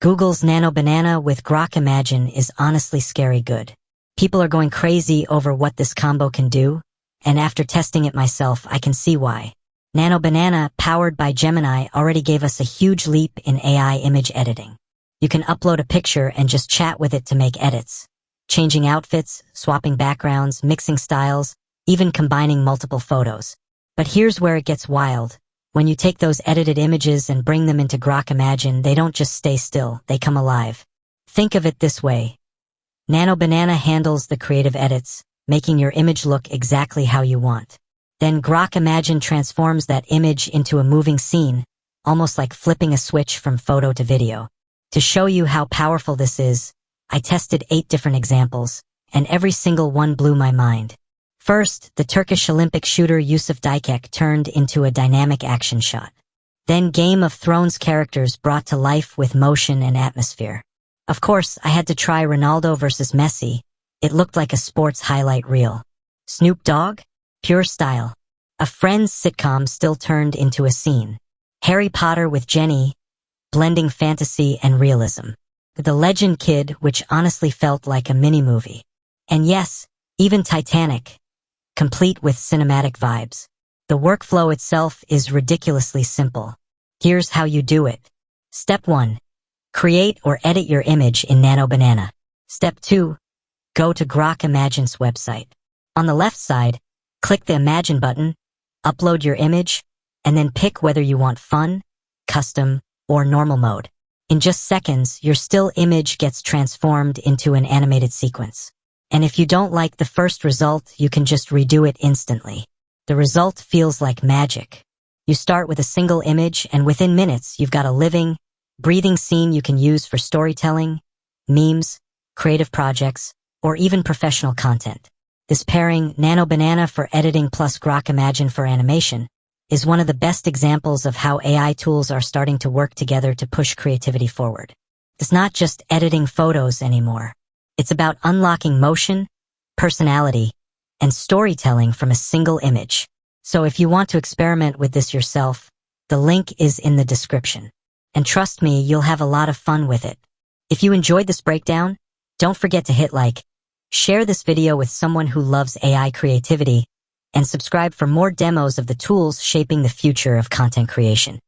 Google's NanoBanana with Grok Imagine is honestly scary good. People are going crazy over what this combo can do, and after testing it myself, I can see why. NanoBanana, powered by Gemini, already gave us a huge leap in AI image editing. You can upload a picture and just chat with it to make edits, changing outfits, swapping backgrounds, mixing styles, even combining multiple photos. But here's where it gets wild. When you take those edited images and bring them into Grok Imagine, they don't just stay still, they come alive. Think of it this way. NanoBanana handles the creative edits, making your image look exactly how you want. Then Grok Imagine transforms that image into a moving scene, almost like flipping a switch from photo to video. To show you how powerful this is, I tested 8 different examples, and every single one blew my mind. First, the Turkish Olympic shooter Yusuf Dikec turned into a dynamic action shot. Then Game of Thrones characters brought to life with motion and atmosphere. Of course, I had to try Ronaldo versus Messi. It looked like a sports highlight reel. Snoop Dogg? Pure style. A Friends sitcom still turned into a scene. Harry Potter with Jenie, blending fantasy and realism. The Legend Kid, which honestly felt like a mini-movie. And yes, even Titanic, complete with cinematic vibes. The workflow itself is ridiculously simple. Here's how you do it. Step 1. Create or edit your image in NanoBanana. Step 2. Go to Grok Imagine's website. On the left side, click the Imagine button, upload your image, and then pick whether you want fun, custom, or normal mode. In just seconds, your still image gets transformed into an animated sequence. And if you don't like the first result, you can just redo it instantly. The result feels like magic. You start with a single image, and within minutes, you've got a living, breathing scene you can use for storytelling, memes, creative projects, or even professional content. This pairing, NanoBanana for editing plus Grok Imagine for animation, is one of the best examples of how AI tools are starting to work together to push creativity forward. It's not just editing photos anymore. It's about unlocking motion, personality, and storytelling from a single image. So if you want to experiment with this yourself, the link is in the description. And trust me, you'll have a lot of fun with it. If you enjoyed this breakdown, don't forget to hit like, share this video with someone who loves AI creativity, and subscribe for more demos of the tools shaping the future of content creation.